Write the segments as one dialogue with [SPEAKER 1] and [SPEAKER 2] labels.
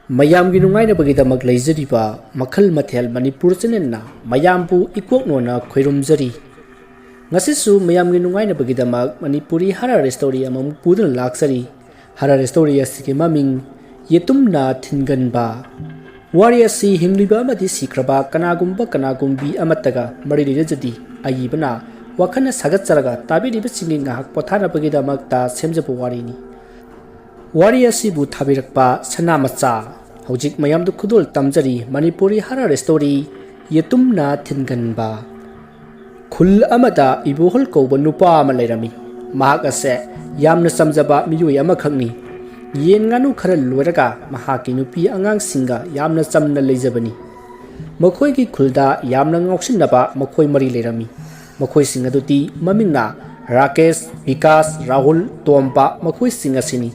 [SPEAKER 1] ꯃꯌꯥꯝꯒꯤ ꯅꯨꯡꯉꯥꯏꯅꯕꯒꯤꯗꯃꯛ ꯂꯩꯖꯔꯤꯕ ꯃꯈꯜ ꯃꯊꯦꯜ ꯃꯅꯤꯄꯨꯔ ꯆꯦꯅꯦꯜꯅ ꯃꯌꯥꯝꯕꯨ ꯏꯀꯣꯛꯅꯣꯅ ꯈꯣꯏꯔꯨꯝꯖꯔꯤ ngasisu mayamgi nungainabagidamag manipuri horror story amamuk puduna laksari horror story asigi maming yetumna thinganba wari asi hingliba amadi sikraba kanagumba kanagumbi amataga marilirajadi ayibana wakana sagatsaraga tabiriba singi ngahak pothanabagidamag ta semjaba warini wari asibu thabirakpa sanamacha hojik mayamdu khudul tamjari manipuri horror story yetumna thinganba khul amada ibuhol ko nupa ama leirami mahak ase yamna samjaba miyoi ama khangni yen nganu khara loiraga mahaki nupi angang singa yamna chamna leijabani makhoi gi khulda yamna ngoksinaba makhoi mari leirami makhoi singa duti mamingna rakesh vikas rahul tompa makhoi singa sini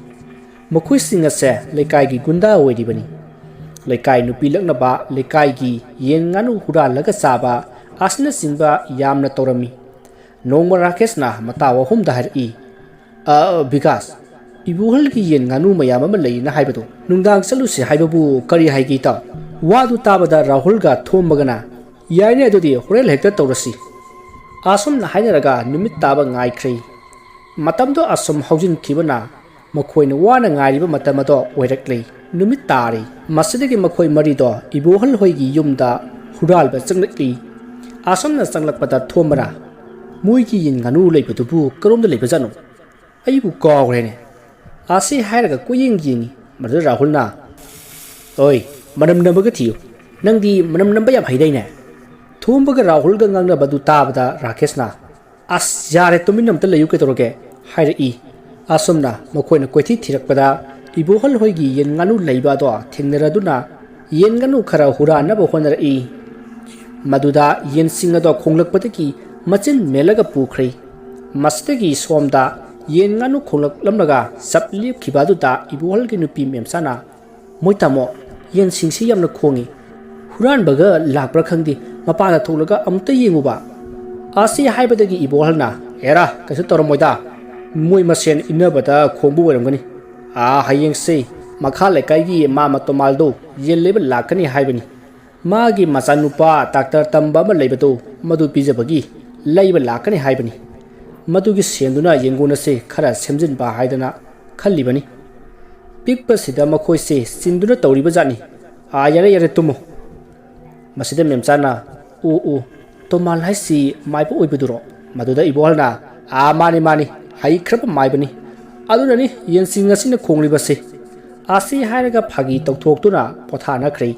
[SPEAKER 1] makhoi singa se lekai gi gunda oidibani lekai nupi laknaba lekai gi yen nganu hura laga saba asna singba yamna torami nongma rakeshna matawa hum dahar I vikas ibuhol gi yen nganu mayam ama leina haibadu nungdang salusi haibabu kari haigi ta wadu tabada rahul ga thombagana yaine adudi horel hekta torasi asum na hainaraga numit taba ngai khrei matamdo asum haujin khibana makhoina wana ngairiba matamado oirakle numit tari masidagi makhoi mari do ibuhol hoigi yumda hural ba changli asomna sanglakpada thomara muigi yin nganu leibatubu karomda leibajano aibu kawrene asi hairaga kuying yingi madu rahulna oi manam nambaga thiyo nangdi manam namba yam haidaine thombaga rahul ga ngangna badu tabada rakeshna as yare tuminam ta leyu ke toroge haira I asomna makoina koithi thirakpada ibuhal hoigi yen nganu leiba do thengnaraduna yen nganu khara hurana ba honara I maduda yen singa do khonglakpataki machin melaga pukhri mastagi somda yen nganu khonglak lamlaga saplip khibadu da ibuhal gi nupi memsana moitamo yen singsi yamna khongi huran baga lakpra khangdi mapana tholaga amta yenguba asi haibadagi ibuhalna era kasu toromoida moi masen inabada khongbu weramgani hayeng se makhale kai gi mama tomaldo yen level lakani haibani magi masanupa doctor tamba ma leibatu madu pijabagi leiba lakani haibani madugi senduna yenguna se khara semjin ba haidana khallibani pikpa sida makhoi se sinduna tawriba jani yare yare tumo masida memchana o tomal haisi maipa oibuduro maduda ibolna mani mani hai khrap maibani adunani yensinga sina khongliba se asi hairaga phagi tawthoktuna pothana khrei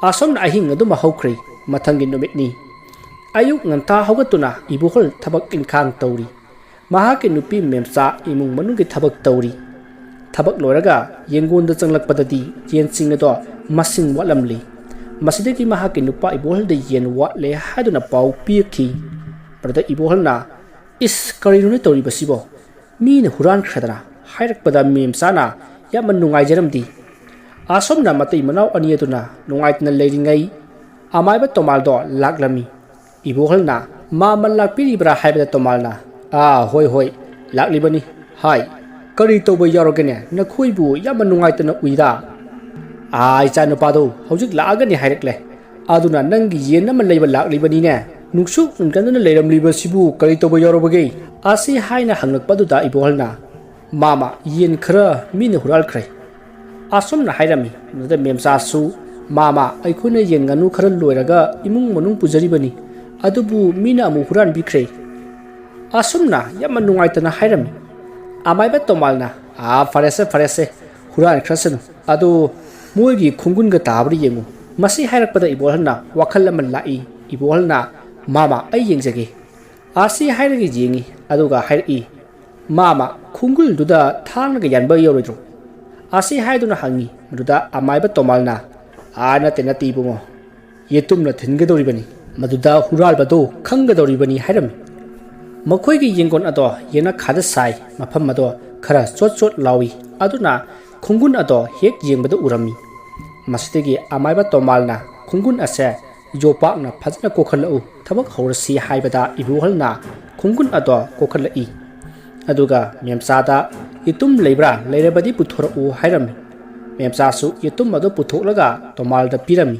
[SPEAKER 1] asomna ahing aduma haukhri mathangi numitni ayuk nganta hogatuna ibuhol thabak inkhang tawri mahaki nupi memsa imung manungi thabak tawri thabak loraga yengonda changlakpadadi yensing ado masing walamli masidagi mahaki nupa ibuhol de yen watle haduna pau piakhi prada ibuholna is karinuni tawri basibo mina huran khadra hairakpada memsana yaman nungai jaramdi asomna matai manau aniaduna nungaitna leiringai amaiba tomaldo laklami ibuhalna ma lakpiribra haibada tomalna hoi hoi laklibani hai kari toba yarogene nakhoibu yam nungaitna uida icha nupado hojik laagani hairakle aduna nangi yen am leiba laklibani ne nungsu nungkanduna leiramliba sibu kari toba yarobage asi haina hanglakpaduda ibuhalna mama yen khra min hural khrai asomna hairami nada memsa su mama aikuna yen nganu khara loiraga imung manung pujaribani adubu mina amu huran bikre asomna yamma nungaitana hairami amaiba tomalna farese huran khasan adu moigi khungun ga tabri yengu masi hairakpada ibolna wakhal amal lai ibolna mama ai yengjage asi hairagi yengi aduga hairi mama khungul duda thangga yanba yorodro asi haiduna hangi maduda amaiba tomalna nate bungo yetumna thingadoribani maduda huralbado khangadoribani hairami makhoigi yengon ado yena khada sai mafam ado khara chot lawi aduna khungun ado hek yengbada urami masitegi amaiba tomalna khungun ase yopakna phajna kokhalau thabak horasi haibada ibuhalna khungun ado kokhalai aduga memsada itum leibra leirabadi puthora u hairami ꯃꯦꯝꯆꯥꯁꯨ ꯌꯦꯇꯨꯝ ꯑꯗꯨ ꯄꯨꯊꯣꯛꯂꯒ ꯇꯣꯃꯥꯜꯗ ꯄꯤꯔꯝꯃꯤ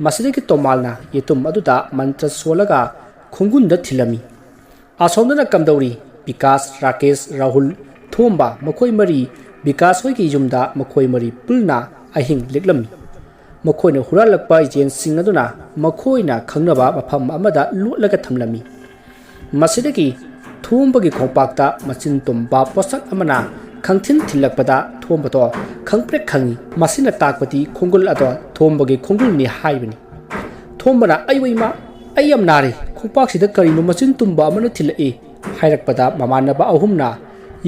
[SPEAKER 1] ꯃꯁꯤꯗꯒꯤ ꯇꯣꯃꯥꯜꯅ ꯌꯦꯇꯨꯝ ꯑꯗꯨꯗ ꯃꯟꯇ꯭ꯔ ꯁꯣꯜꯂꯒ ꯈꯣꯡꯒꯨꯟꯗ ꯊꯤꯜꯂꯝꯃꯤ ꯑꯁꯣꯝꯗꯅ ꯀꯝꯗꯧꯔꯤ ꯕꯤꯀꯥꯁ ꯔꯥꯀꯦꯁ ꯔꯥꯍꯨꯜ ꯊꯣꯝꯕ ꯃꯈꯣꯏ ꯃꯔꯤ ꯕꯤꯀꯥꯁ ꯍꯣꯏꯒꯤ ꯌꯨꯝꯗ ꯃꯈꯣꯏ ꯃꯔꯤ ꯄꯨꯟꯅ ꯑꯍꯤꯡ ꯂꯦꯛꯂꯝꯃꯤ ꯃꯈꯣꯏꯅ ꯍꯨꯔꯥꯜꯂꯛꯄ ꯌꯦꯟꯁꯤꯡ ꯑꯗꯨꯅ ꯃꯈꯣꯏꯅ ꯈꯪꯅꯕ ꯃꯐꯝ ꯑꯃꯗ ꯂꯣꯠꯂꯒ ꯊꯝꯂꯝꯃꯤ ꯃꯁꯤꯗꯒꯤ ꯊꯣꯝꯕꯒꯤ ꯈꯣꯡꯄꯥꯛꯇ ꯃꯆꯤꯟ ꯇꯨꯝꯕ ꯄꯣꯠꯁꯛ ꯑꯃꯅ ꯈꯪꯊꯤꯟ ꯊꯤꯜꯂꯛꯄꯗ ꯊꯣꯝꯕꯗꯣ ꯈꯪꯄ꯭ꯔꯦꯛ ꯈꯪꯉꯤ ꯃꯁꯤꯅ ꯇꯥꯛꯄꯗꯤ ꯈꯣꯡꯒꯨꯜ ꯑꯗꯣ ꯊꯣꯝꯕꯒꯤ ꯈꯣꯡꯒꯨꯜꯅꯤ ꯍꯥꯏꯕꯅꯤ ꯊꯣꯝꯕꯅ ꯑꯩ ꯏꯃꯥ ꯑꯩ ꯌꯥꯝ ꯅꯥꯔꯦ ꯈꯣꯡꯄꯥꯛꯁꯤꯗ ꯀꯔꯤꯅꯣ ꯃꯆꯤꯟ ꯇꯨꯝꯕ ꯑꯃꯅ ꯊꯤꯜꯂꯛꯏ ꯍꯥꯏꯔꯛꯄꯗ ꯃꯃꯥꯟꯅꯕ ꯑꯍꯨꯝꯅ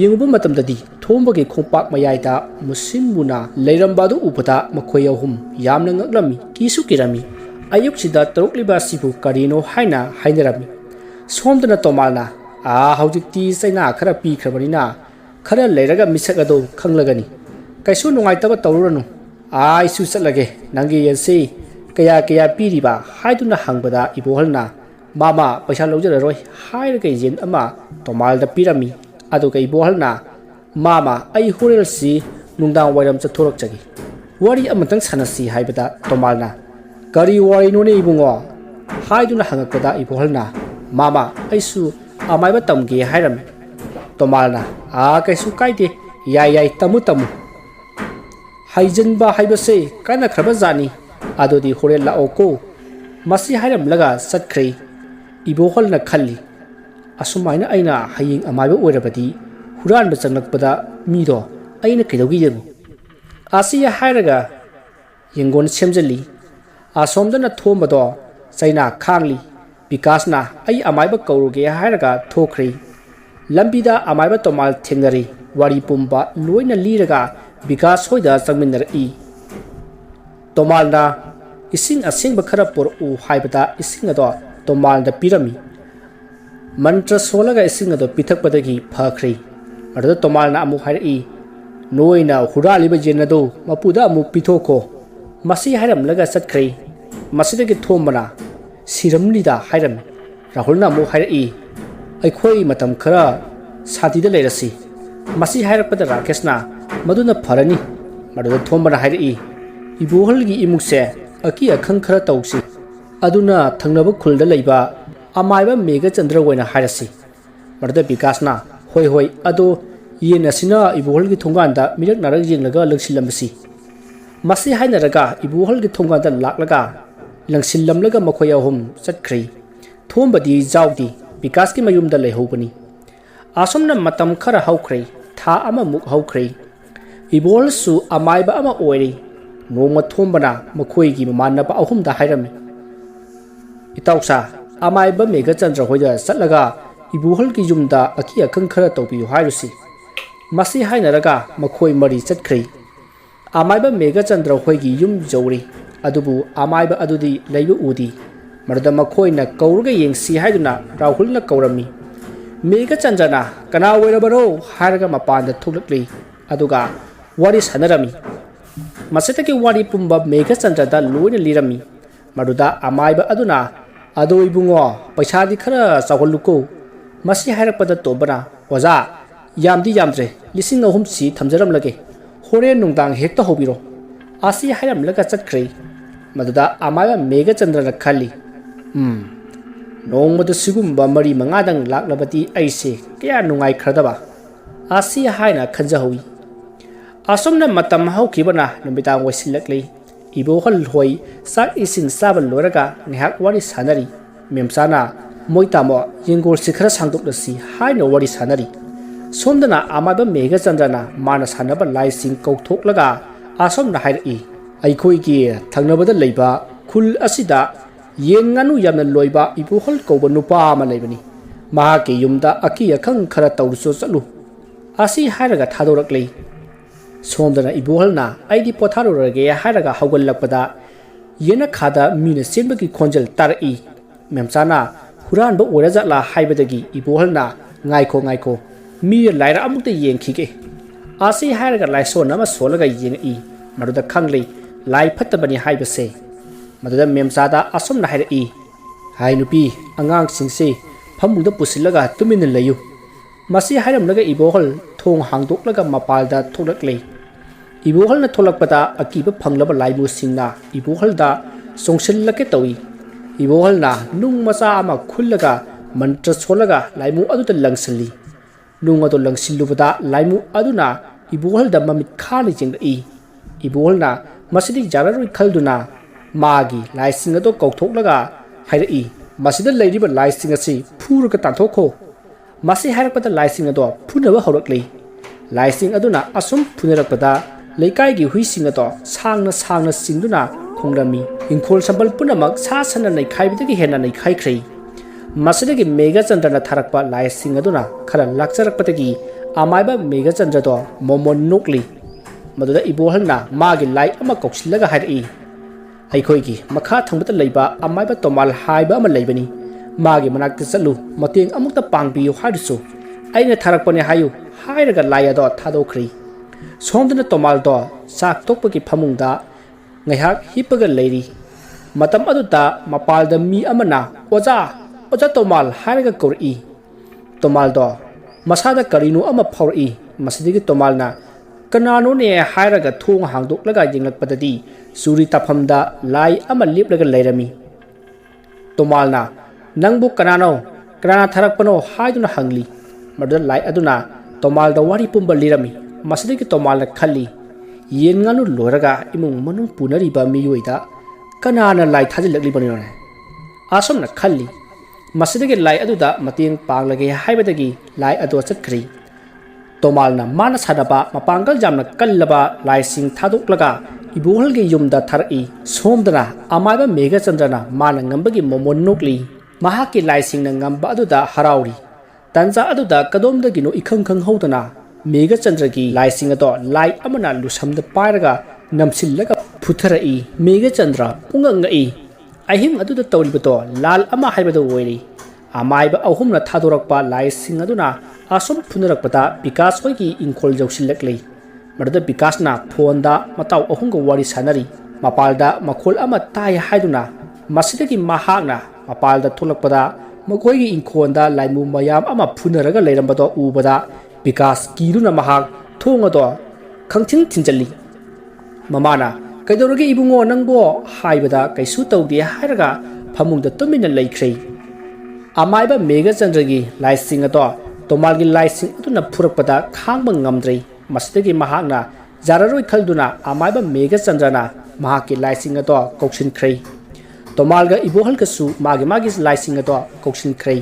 [SPEAKER 1] ꯌꯦꯡꯉꯨꯕ ꯃꯇꯝꯗꯗꯤ ꯊꯣꯝꯕꯒꯤ ꯈꯣꯡꯄꯥꯛ ꯃꯌꯥꯏꯗ ꯃꯨꯁꯤꯟ ꯃꯨꯅ ꯂꯩꯔꯝꯕ ꯑꯗꯨ ꯎꯕꯗ ꯃꯈꯣꯏ ꯑꯍꯨꯝ ꯌꯥꯝꯅ ꯉꯛꯂꯝꯃꯤ ꯀꯤꯁꯨ ꯀꯤꯔꯝꯃꯤ ꯑꯌꯨꯛꯁꯤꯗ ꯇꯧꯔꯛꯂꯤꯕ ꯑꯁꯤꯕꯨ ꯀꯔꯤꯅꯣ ꯍꯥꯏꯅ ꯍꯥꯏꯅꯔꯝꯃꯤ ꯁꯣꯝꯗꯅ ꯇꯣꯃꯥꯜꯅ ꯍꯧꯖꯤꯛꯇꯤ ꯆꯩꯅꯥ ꯈꯔ ꯄꯤꯈ꯭ꯔꯕꯅꯤꯅ ꯈꯔ ꯂꯩꯔꯒ ꯃꯤꯁꯛ ꯑꯗꯨ ꯈꯪꯂꯒꯅꯤ ꯀꯩꯁꯨ ꯅꯨꯡꯉꯥꯏꯇꯕ ꯇꯧꯔꯨꯔꯅꯨ ꯑꯩꯁꯨ ꯆꯠꯂꯒꯦ ꯅꯪꯒꯤ ꯌꯦꯟꯁꯤ ꯀꯌꯥ ꯀꯌꯥ ꯄꯤꯔꯤꯕ ꯍꯥꯏꯗꯨꯅ ꯍꯪꯕꯗ ꯏꯕꯣꯍꯜꯅ ꯃꯥꯃꯥ ꯄꯩꯁꯥ ꯂꯧꯖꯔꯔꯣꯏ ꯍꯥꯏꯔꯒ ꯌꯦꯟ ꯑꯃ ꯇꯣꯃꯥꯜꯗ ꯄꯤꯔꯝꯃꯤ ꯑꯗꯨꯒ ꯏꯕꯣꯍꯜꯅ ꯃꯥꯃꯥ ꯑꯩ ꯍꯣꯔꯦꯟꯁꯤ ꯅꯨꯡꯗꯥꯡ ꯋꯥꯏꯔꯝ ꯆꯠꯊꯣꯔꯛꯆꯒꯦ ꯋꯥꯔꯤ ꯑꯃꯇꯪ ꯁꯥꯟꯅꯁꯤ ꯍꯥꯏꯕꯗ ꯇꯣꯃꯥꯜꯅ ꯀꯔꯤ ꯋꯥꯔꯤꯅꯣꯅꯦ ꯏꯕꯨꯡꯉꯣ ꯍꯥꯏꯗꯨꯅ ꯍꯪꯉꯛꯄꯗ ꯏꯕꯣꯍꯜꯅ ꯃꯥꯃꯥ ꯑꯩꯁꯨ ꯑꯃꯥꯏꯕ ꯇꯝꯒꯦ ꯍꯥꯏꯔꯝꯃꯤ ꯇꯣꯃꯥꯜꯅ ꯀꯩꯁꯨ ꯀꯥꯏꯗꯦ ꯌꯥꯏ ꯇꯝꯃꯨ ꯍꯩꯖꯤꯟꯕ ꯍꯥꯏꯕꯁꯦ ꯀꯥꯟꯅꯈ꯭ꯔꯕ ꯖꯥꯠꯅꯤ ꯑꯗꯨꯗꯤ ꯍꯣꯔꯦꯟ ꯂꯥꯛꯑꯣꯀꯣ ꯃꯁꯤ ꯍꯥꯏꯔꯝꯂꯒ ꯆꯠꯈ꯭ꯔꯦ ꯏꯕꯣꯍꯜꯅ ꯈꯜꯂꯤ ꯑꯁꯨꯃꯥꯏꯅ ꯑꯩꯅ ꯍꯌꯦꯡ ꯑꯃꯥꯏꯕ ꯑꯣꯏꯔꯕꯗꯤ ꯍꯨꯔꯥꯟꯕ ꯆꯪꯂꯛꯄꯗ ꯃꯤꯗꯣ ꯑꯩꯅ ꯀꯩꯗꯧꯒꯤꯗꯦꯕꯨ ꯑꯁꯤ ꯍꯥꯏꯔꯒ ꯌꯦꯡꯒꯣꯟ ꯁꯦꯝꯖꯤꯜꯂꯤ ꯑꯁꯣꯝꯗꯅ ꯊꯣꯝꯕꯗꯣ ꯆꯩꯅꯥ ꯈꯥꯡꯂꯤ ꯕꯤꯀꯥꯁꯅ ꯑꯩ ꯑꯃꯥꯏꯕ ꯀꯧꯔꯨꯒꯦ ꯍꯥꯏꯔꯒ ꯊꯣꯛꯈ꯭ꯔꯦ ꯂꯝꯕꯤꯗ ꯑꯃꯥꯏꯕ ꯇꯣꯃꯥꯜ ꯊꯦꯡꯅꯔꯤ ꯋꯥꯔꯤ ꯄꯨꯝꯕ ꯂꯣꯏꯅ ꯂꯤꯔꯒ ꯕꯤꯀꯥꯁ ꯍꯣꯏꯗ ꯆꯪꯃꯤꯟꯅꯔꯛꯏ ꯇꯣꯃꯥꯜꯅ ꯏꯁꯤꯡ ꯑꯁꯦꯡꯕ ꯈꯔ ꯄꯨꯔꯛꯎ ꯍꯥꯏꯕꯗ ꯏꯁꯤꯡ ꯑꯗꯣ ꯇꯣꯃꯥꯜꯗ ꯄꯤꯔꯝꯃꯤ ꯃꯟꯇ꯭ꯔ ꯁꯣꯜꯂꯒ ꯏꯁꯤꯡ ꯑꯗꯣ ꯄꯤꯊꯛꯄꯗꯒꯤ ꯐꯈ꯭ꯔꯦ ꯑꯗꯨꯗ ꯇꯣꯃꯥꯜꯅ ꯑꯃꯨꯛ ꯍꯥꯏꯔꯛꯏ ꯅꯣꯏꯅ ꯍꯨꯔꯥꯜꯂꯤꯕ ꯌꯦꯟ ꯑꯗꯨ ꯃꯄꯨꯗ ꯑꯃꯨꯛ ꯄꯤꯊꯣꯛꯈꯣ ꯃꯁꯤ ꯍꯥꯏꯔꯝꯂꯒ ꯆꯠꯈ꯭ꯔꯦ ꯃꯁꯤꯗꯒꯤ ꯊꯣꯝꯕꯅ ꯁꯤꯔꯝꯂꯤꯗ ꯍꯥꯏꯔꯝꯃꯤ ꯔꯥꯍꯨꯜꯅ ꯑꯃꯨꯛ ꯍꯥꯏꯔꯛꯏ ꯑꯩꯈꯣꯏ ꯃꯇꯝ ꯈꯔ ꯁꯥꯟꯇꯤꯗ ꯂꯩꯔꯁꯤ ꯃꯁꯤ ꯍꯥꯏꯔꯛꯄꯗ ꯔꯥꯀꯦꯁꯅ ꯃꯗꯨꯅ ꯐꯔꯅꯤ ꯃꯗꯨꯗ ꯊꯣꯝꯕꯅ ꯍꯥꯏꯔꯛꯏ ꯏꯕꯣꯍꯜꯒꯤ ꯏꯃꯨꯡꯁꯦ ꯑꯀꯤ ꯑꯈꯪ ꯈꯔ ꯇꯧꯁꯤ ꯑꯗꯨꯅ ꯊꯪꯅꯕ ꯈꯨꯜꯗ ꯂꯩꯕ ꯑꯃꯥꯏꯕ ꯃꯦꯘꯆꯟꯗ꯭ꯔ ꯑꯣꯏꯅ ꯍꯥꯏꯔꯁꯤ ꯃꯗꯨꯗ ꯕꯤꯀꯥꯁꯅ ꯍꯣꯏ ꯑꯗꯣ ꯌꯦꯟ ꯑꯁꯤꯅ ꯏꯕꯣꯍꯜꯒꯤ ꯊꯣꯡꯒꯥꯟꯗ ꯃꯤꯔꯛ ꯌꯦꯡꯂꯒ ꯂꯪꯁꯤꯜꯂꯝꯕꯁꯤ ꯃꯁꯤ ꯍꯥꯏꯅꯔꯒ ꯏꯕꯣꯍꯜꯒꯤ ꯊꯣꯡꯒꯥꯟꯗ ꯂꯥꯛꯂꯒ ꯂꯪꯁꯤꯜꯂꯝꯂꯒ ꯃꯈꯣꯏ ꯑꯍꯨꯝ ꯆꯠꯈ꯭ꯔꯦ ꯊꯣꯝꯕꯗꯤ ꯌꯥꯎꯗꯦ ꯕꯤꯀꯥꯁꯀꯤ ꯃꯌꯨꯝꯗ ꯂꯩꯍꯧꯕꯅꯤ ꯑꯁꯨꯝꯅ ꯃꯇꯝ ꯈꯔ ꯍꯧꯈ꯭ꯔꯦ ꯊꯥ ꯑꯃꯃꯨꯛ ꯍꯧꯈ꯭ꯔꯦ ꯏꯕꯣꯍꯜꯁꯨ ꯑꯃꯥꯏꯕ ꯑꯃ ꯑꯣꯏꯔꯦ ꯅꯣꯡꯃ ꯊꯣꯝꯕꯅ ꯃꯈꯣꯏꯒꯤ ꯃꯃꯥꯟꯅꯕ ꯑꯍꯨꯝꯗ ꯍꯥꯏꯔꯝꯃꯤ ꯏꯇꯥꯎꯁꯥ ꯑꯃꯥꯏꯕ ꯃꯦꯘꯆꯟꯗ꯭ꯔ ꯍꯣꯏꯗ ꯆꯠꯂꯒ ꯏꯕꯣꯍꯜꯒꯤ ꯌꯨꯝꯗ ꯑꯀꯤ ꯑꯈꯪ ꯈꯔ ꯇꯧꯕꯤꯌꯨ ꯍꯥꯏꯔꯨꯁꯤ ꯃꯁꯤ ꯍꯥꯏꯅꯔꯒ ꯃꯈꯣꯏ ꯃꯔꯤ ꯆꯠꯈ꯭ꯔꯦ ꯑꯃꯥꯏꯕ ꯃꯦꯘꯆꯟꯗ꯭ꯔ ꯍꯣꯏꯒꯤ ꯌꯨꯝ ꯌꯧꯔꯦ ꯑꯗꯨꯕꯨ ꯑꯃꯥꯏꯕ ꯑꯗꯨꯗꯤ ꯂꯩꯕ ꯎꯗꯦ ꯃꯗꯨꯗ ꯃꯈꯣꯏꯅ ꯀꯧꯔꯒ ꯌꯦꯡꯁꯤ ꯍꯥꯏꯗꯨꯅ ꯔꯥꯍꯨꯜꯅ ꯀꯧꯔꯝꯃꯤ ꯃꯦꯘꯆꯟꯗ꯭ꯔꯅ ꯀꯅꯥ ꯑꯣꯏꯔꯕꯅꯣ ꯍꯥꯏꯔꯒ ꯃꯄꯥꯟꯗ ꯊꯣꯛꯂꯛꯂꯤ ꯑꯗꯨꯒ ꯋꯥꯔꯤ ꯁꯥꯟꯅꯔꯝꯃꯤ ꯃꯁꯤꯗꯒꯤ ꯋꯥꯔꯤ ꯄꯨꯝꯕ ꯃꯦꯘꯆꯟꯗ꯭ꯔꯗ ꯂꯣꯏꯅ ꯂꯤꯔꯝꯃꯤ ꯃꯗꯨꯗ ꯑꯃꯥꯏꯕ ꯑꯗꯨꯅ ꯑꯗꯣ ꯏꯕꯨꯡꯉꯣ ꯄꯩꯁꯥꯗꯤ ꯈꯔ ꯆꯥꯎꯍꯜꯂꯨꯀꯣ ꯃꯁꯤ ꯍꯥꯏꯔꯛꯄꯗ ꯇꯣꯝꯕꯅ ꯑꯣꯖꯥ ꯌꯥꯝꯗꯤ ꯌꯥꯝꯗ꯭ꯔꯦ 3,000ꯁꯤ ꯊꯝꯖꯔꯝꯂꯒꯦ ꯍꯣꯔꯦꯟ ꯅꯨꯡꯗꯥꯡ ꯍꯦꯛꯇ ꯍꯧꯕꯤꯔꯣ ꯑꯁꯤ ꯍꯥꯏꯔꯝꯂꯒ ꯆꯠꯈ꯭ꯔꯦ ꯃꯗꯨꯗ ꯑꯃꯥꯏꯕ ꯃꯦꯘꯆꯟꯗ꯭ꯔꯅ ꯈꯜꯂꯤ ꯅꯣꯡꯃꯗ ꯁꯤꯒꯨꯝꯕ 4-5ꯗꯪ ꯂꯥꯛꯂꯕꯗꯤ ꯑꯩꯁꯦ ꯀꯌꯥ ꯅꯨꯡꯉꯥꯏꯈ꯭ꯔꯗꯕ ꯑꯁꯤ ꯍꯥꯏꯅ ꯈꯟꯖꯍꯧꯏ ꯑꯁꯨꯝꯅ ꯃꯇꯝ ꯍꯧꯈꯤꯕꯅ ꯅꯨꯃꯤꯗꯥꯡ ꯑꯣꯏꯁꯤꯜꯂꯛꯂꯤ ꯏꯕꯣꯍꯜ ꯍꯣꯏ ꯆꯥꯛ ꯏꯁꯤꯡ ꯆꯥꯕ ꯂꯣꯏꯔꯒ ꯉꯥꯏꯍꯥꯛ ꯋꯥꯔꯤ ꯁꯥꯟꯅꯔꯤ ꯃꯦꯝꯆꯥꯅ ꯃꯣꯏ ꯇꯥꯃꯣ ꯌꯦꯡꯒꯣꯜꯁꯤ ꯈꯔ ꯁꯥꯡꯗꯣꯛꯂꯁꯤ ꯍꯥꯏꯅ ꯋꯥꯔꯤ ꯁꯥꯟꯅꯔꯤ ꯁꯣꯝꯗꯅ ꯑꯃꯥꯏꯕ ꯃꯦꯘꯆꯟꯗ꯭ꯔꯅ ꯃꯥꯅ ꯁꯥꯟꯅꯕ ꯂꯥꯏꯁꯤꯡ ꯀꯧꯊꯣꯛꯂꯒ ꯑꯁꯣꯝꯅ ꯍꯥꯏꯔꯛꯏ ꯑꯩꯈꯣꯏꯒꯤ ꯊꯪꯅꯕꯗ ꯂꯩꯕ ꯈꯨꯜ ꯑꯁꯤꯗ ꯌꯦꯟ ꯉꯥꯅꯨ ꯌꯥꯝꯅ ꯂꯣꯏꯕ ꯏꯕꯣꯍꯜ ꯀꯧꯕ ꯅꯨꯄꯥ ꯑꯃ ꯂꯩꯕꯅꯤ ꯃꯍꯥꯛꯀꯤ ꯌꯨꯝꯗ ꯑꯀꯤ ꯑꯈꯪ ꯈꯔ ꯇꯧꯔꯨꯆꯣ ꯆꯠꯂꯨ ꯑꯁꯤ ꯍꯥꯏꯔꯒ ꯊꯥꯗꯣꯔꯛꯂꯤ ꯁꯣꯝꯗꯅ ꯏꯕꯣꯍꯜꯅ ꯑꯩꯗꯤ ꯄꯣꯊꯥꯔꯨꯔꯒꯦ ꯍꯥꯏꯔꯒ ꯍꯧꯒꯠꯂꯛꯄꯗ ꯌꯦꯅꯈꯥꯗ ꯃꯤꯅ ꯆꯦꯟꯕꯒꯤ ꯈꯣꯟꯖꯦꯜ ꯇꯥꯔꯛꯏ ꯃꯦꯝꯆꯥꯅ ꯍꯨꯔꯥꯟꯕ ꯑꯣꯏꯔꯖꯥꯠꯂꯥ ꯍꯥꯏꯕꯗꯒꯤ ꯏꯕꯣꯍꯜꯅ ꯉꯥꯏꯈꯣ ꯃꯤ ꯂꯥꯏꯔ ꯑꯃꯨꯛꯇ ꯌꯦꯡꯈꯤꯒꯦ ꯑꯁꯤ ꯍꯥꯏꯔꯒ ꯂꯥꯏꯁꯣꯟ ꯑꯃ ꯁꯣꯜꯂꯒ ꯌꯦꯡꯉꯛꯏ ꯃꯗꯨꯗ ꯈꯪꯂꯤ ꯂꯥꯏ ꯐꯠꯇꯕꯅꯤ ꯍꯥꯏꯕꯁꯦ ꯃꯗꯨꯗ ꯃꯦꯝꯆꯥꯗ ꯑꯁꯨꯝꯅ ꯍꯥꯏꯔꯛꯏ ꯍꯥꯏ ꯅꯨꯄꯤ ꯑꯉꯥꯡꯁꯤꯡꯁꯦ ꯐꯃꯨꯡꯗ ꯄꯨꯁꯤꯜꯂꯒ ꯇꯨꯃꯤꯟꯅ ꯂꯩꯌꯨ ꯃꯁꯤ ꯍꯥꯏꯔꯝꯂꯒ ꯏꯕꯣꯍꯜ ꯊꯣꯡ ꯍꯥꯡꯗꯣꯛꯂꯒ ꯃꯄꯥꯜꯗ ꯊꯣꯛꯂꯛꯂꯤ इबोहलना थोलकपदा अकीब फंगलब लाइमुसिंगना इबोहलदा सोंसिल्लके तवी इबोहलना नुंग मचा अमा खुल्लगा मंत्र सोलगा लाइमु अदुदा लंगसली नुंग अदु लंगसिल्लुबदा लाइमु अदुना इबोहलदा ममित खाली जिंगई इबोहलना मसिदी जाररुई खलदुना मागी लाइसिंग अदो कौथोकलगा हाइरई मसिदा लैरिबा लाइसिंग असि फुरगा तांथोखो मसि हाइरकपदा लाइसिंग अदो फुनबा हौरकले लाइसिंग अदुना असुम फुनरकपदा लेकाइगी हुइसिंग अदो सांगना सांगना सिंगदुना खोंगरमी इंखोल संबल पुनमक सासना नैखाइबदगी हेना नैखाइख्रै मसिदगी मेघचंद्रना थारकपा लाइसिंग अदुना खरा लाक्चरकपदगी अमाइबा मेघचंद्रदो मोमोन नोकली मदुदा इबोहलना मागी लाई अमा कौसिल्लगा हाइरई अखोइगी मखा थंबता लैबा अमाइबा तोमाल हाइबा अमा लैबनी मागी मनाक्ता चलु मतेंग अमुक्ता पांगबियु हाइदुसु अइना थारकपने हायु हाइरगा लाई अदो थादोख्री सोमदना तोमालदो साक तोकपगी फमुंगदा ngaiak hipaga leiri matam aduta mapalda mi amana oja tomal haraga kori tomal do masada karinu ama phori masidigi tomalna kanano ne haraga thong hangdok laga jinglak padadi suri taphamda lai ama liplaga leirami tomalna nangbu kanano tharakpano haiduna hangli madda lai aduna tomal da wari pumba lirami masidigi tomalna khalli yen nganu loraga imung manung punariba miyoida kanana lai thajilaklibanino asomna khalli masidagi lai aduda mateng panglage haibadagi lai adu chatkri tomalna mana sadaba mapangal jamna kallaba lai sing thadoklaga ibohalge yumda tharai somdana amaiba mega chandrana mana ngambagi momon nokli mahaki lai sing na ngamba aduda harauri tanja aduda kadomdagi no ikhang khang hodana मेघ चंद्र की lysing अदो लाई अमना लुसमद पायरगा नमसिल्लगा फुथरई मेघ चंद्र पुंगंगई अहिम अदुदा तौरिबतो लाल अमा हाइबदो ओइरी अमाइबा अहुमना थादोरकपा lysing अदुना assume फुनरकपदा विकास होइगी इंखोल जौसिल्लकले मददा विकासना फोनदा मताव अहुमगा वारी सानरी मपालदा मखोल अमा ताय हाइदुना मसिदगी महागना मपालदा थोलकपदा मखोइगी इंखोलदा लाइमु मयाम अमा फुनरगा लेरमबदो उबदा विकास कीरुना महाग थोंगदो खंथिन थिंजली ममाना कैदौरगे इबुंगो नंगबो हाइबदा कैसु तौदे हाइरगा फमुंगदा तुमिना लैख्रै अमाइबा मेघचंद्रगी लाइसिंग अदो तोमालगी लाइसिंग अदुना फुरकपदा खांगबा ngamdrei मसिदगी महागना जारारोय खलदुना अमाइबा मेघचंद्रना महाकी लाइसिंग अदो कौसिनख्रै तोमालगा इबोहलगसु मागी लाइसिंग अदो कौसिनख्रै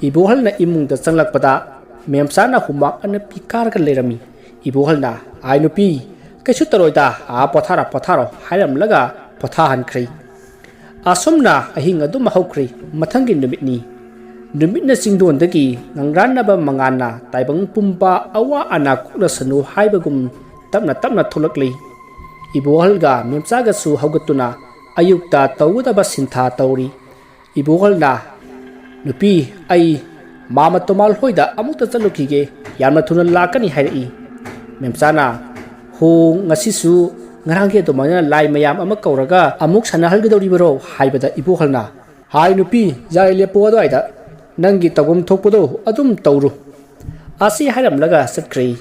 [SPEAKER 1] इबोहलना इमुंगदा चंगलकपदा मेमसाना हुमाक अन पिकारगा लेरमी इबोहलना आइनुपी कैसु तरोइदा आ पथारो हाइरमलगा पथाहनख्रै असोमना अहिंग अदुम हौख्रै मथंगी नुमितना चिंगदोनदगी नंगरानबा मंगाना ताइबंग पुंपा अवा अना कुलसनु हाइबगुम तपना थोलकलै इबोहलगा मेमसागसु हौगतुना अयुक्ता तौदबा सिंथा तौरी इबोहलना नुपी आई मामा तोमाल होइदा अमुक्ता चलुखिगे यामना थुना लाकनी हाइरई मेमसाना हो ngasisu ngarangge domana lai mayam ama kauraga amuk sanahalgedoribaro haibada ibohalna hai nupi jai lepo adoida nangi tagum thokpodo adum tawru asi hairamlaga satkrei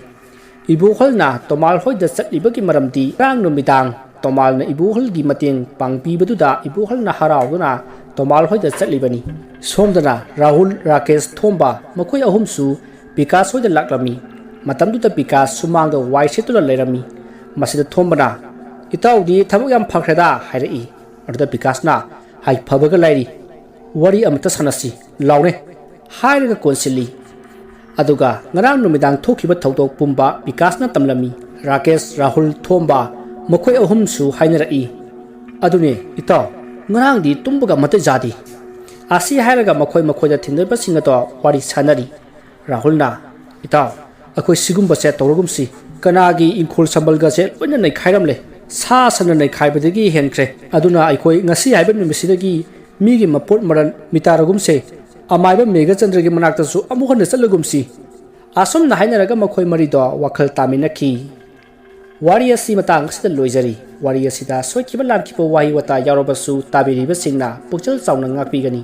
[SPEAKER 1] ibohalna tomal hoida chatlibagi maramdi rang numidang tomalna ibohalgi mateng pangpibaduda ibohalna harauduna tomal hoida chatlibani somdana rahul rakesh thomba makoi ahumsu vikas hoida laklami matamduda vikas sumangda waisetula leirami masida thombana itaudi thabuk yam phakreda hairei arda vikasna hai phabaga lairi wari amta sanasi laune hairaga konsili aduga ngarang numidang thokiba thodok pumba vikasna tamlami rakesh rahul thomba makoi ahumsu hainarei adune itaw ngarang di tumbuga mate jadi asi hairaga makoi da thindeba singato wari sanari rahulna itaw akoi sigumba se torogumsi kanagi inkhol sambalga se loina nei khairamle sa sana nei khaibadagi henkre aduna aikoi ngasi haiba numisidagi migi mapot maran mitaragumse amaiba megachandragi manakta su amuhana chalagumsi asom na hainaraga makoi marido wakhal taminaki wari asi matang sida loijari wari asida soikiba lankiba wahi wata yarobasu tabiriba singna pukchal chauna ngakpigani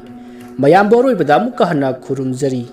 [SPEAKER 1] mayam boroi bada mukka hana khurumjari